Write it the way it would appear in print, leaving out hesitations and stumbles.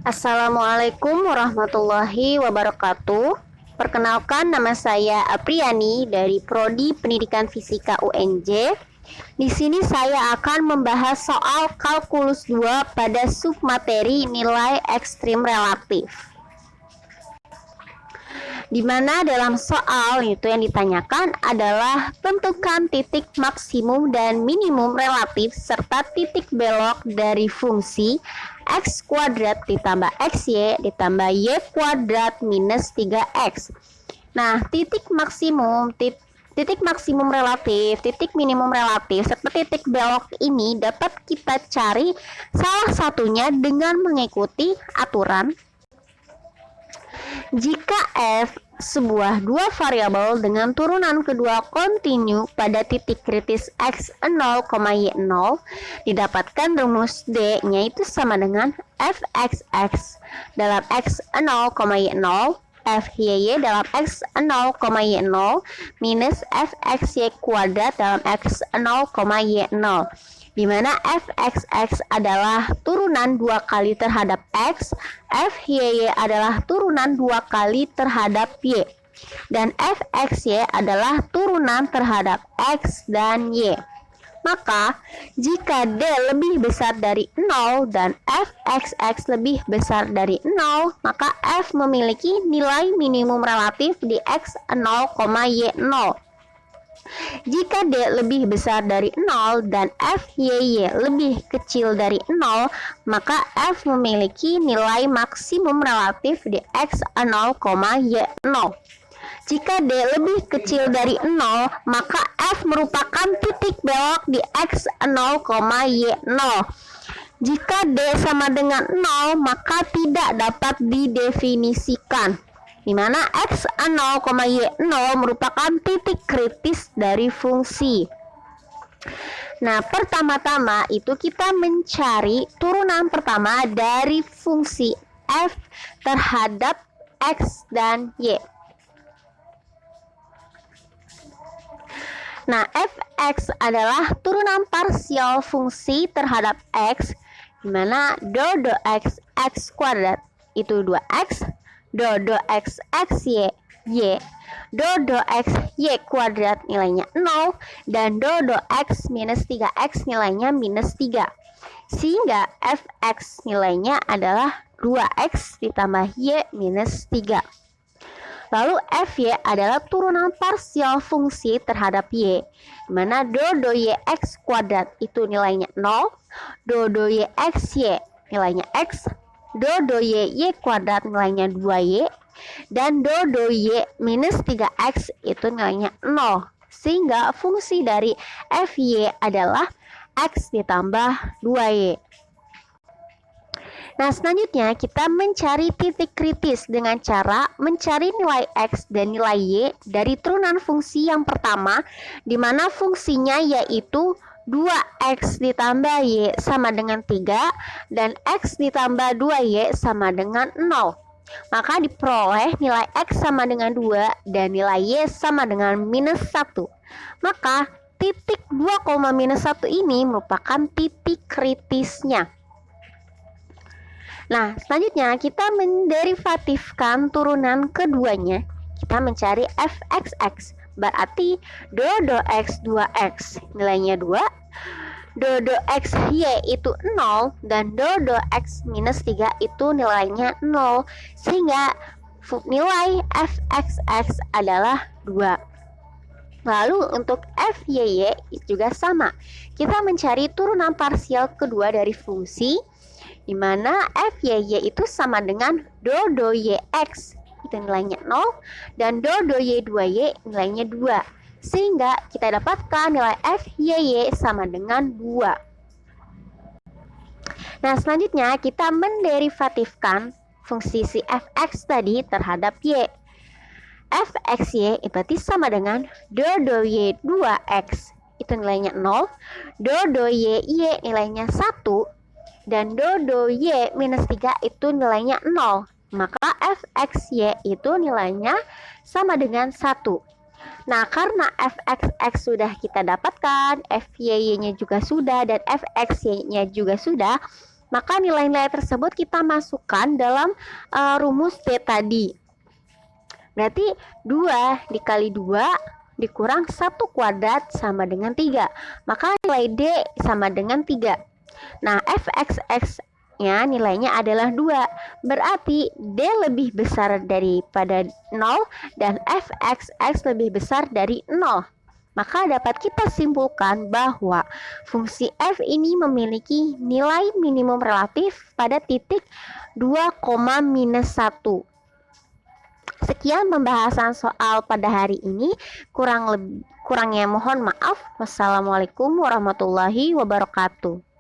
Assalamualaikum warahmatullahi wabarakatuh. Perkenalkan, nama saya Apriani dari Prodi Pendidikan Fisika UNJ. Di sini saya akan membahas soal kalkulus 2 pada submateri nilai ekstrim relatif. Di mana dalam soal itu yang ditanyakan adalah tentukan titik maksimum dan minimum relatif serta titik belok dari fungsi x kuadrat ditambah xy ditambah y kuadrat minus 3x. Nah, titik maksimum relatif, titik minimum relatif, serta titik belok ini dapat kita cari salah satunya dengan mengikuti aturan jika f sebuah dua variabel dengan turunan kedua kontinu pada titik kritis x0, y0 didapatkan rumus D-nya itu sama dengan fxx dalam x0, y0 fy dalam x0, y0 minus fxy kuadrat dalam x0, y0, di mana fxx adalah turunan 2 kali terhadap x, fy adalah turunan 2 kali terhadap y, dan fxy adalah turunan terhadap x dan y. Maka, jika D lebih besar dari 0 dan fxx lebih besar dari 0, maka f memiliki nilai minimum relatif di x0, y0. Jika D lebih besar dari 0 dan fy lebih kecil dari 0, maka f memiliki nilai maksimum relatif di x0, y0. Jika D lebih kecil dari 0, maka f merupakan titik belok di x0, y0. Jika D sama dengan 0, maka tidak dapat didefinisikan, di mana x0, y0 merupakan titik kritis dari fungsi. Nah, pertama-tama itu kita mencari turunan pertama dari fungsi f terhadap x dan y. Nah, fx adalah turunan parsial fungsi terhadap x, di mana do x kuadrat itu 2x, do x y, do x y kuadrat nilainya 0, dan do x minus 3x nilainya minus 3. Sehingga fx nilainya adalah 2x ditambah y minus 3. Lalu fy adalah turunan parsial fungsi terhadap y, di mana do y x kuadrat itu nilainya 0, do y x y nilainya x, do y kuadrat nilainya 2y, dan do y minus 3x itu nilainya 0. Sehingga fungsi dari fy adalah x ditambah 2y. Nah, selanjutnya kita mencari titik kritis dengan cara mencari nilai x dan nilai y dari turunan fungsi yang pertama, di mana fungsinya yaitu 2x ditambah y sama dengan 3 dan x ditambah 2y sama dengan 0. Maka diperoleh nilai x sama dengan 2 dan nilai y sama dengan minus 1. Maka titik 2, minus 1 ini merupakan titik kritisnya. Nah, selanjutnya kita menderivatifkan turunan keduanya. Kita mencari fxx, berarti do x 2x nilainya 2, do x y itu 0, dan do x minus 3 itu nilainya 0, sehingga nilai fxx adalah 2. Lalu untuk fy juga sama. Kita mencari turunan parsial kedua dari fungsi, di mana fy itu sama dengan do y x itu nilainya 0, dan do y 2y nilainya 2, sehingga kita dapatkan nilai fy sama dengan 2. Nah, selanjutnya kita menderivatifkan fungsi si fx tadi terhadap y. fxy berarti sama dengan do y 2x itu nilainya 0, do y nilainya 1, dan do y minus 3 itu nilainya 0. Maka fxy itu nilainya sama dengan 1. Nah, karena fxx sudah kita dapatkan, fy-nya juga sudah, dan fxy-nya juga sudah, maka nilai-nilai tersebut kita masukkan dalam rumus D tadi. Berarti 2 dikali 2 dikurang 1 kuadrat sama dengan 3. Maka nilai D sama dengan 3. Nah, fxx-nya nilainya adalah 2. Berarti D lebih besar daripada 0 dan fxx lebih besar dari 0. Maka dapat kita simpulkan bahwa fungsi f ini memiliki nilai minimum relatif pada titik 2,-1. Sekian pembahasan soal pada hari ini. Kurangnya mohon maaf. Wassalamualaikum warahmatullahi wabarakatuh.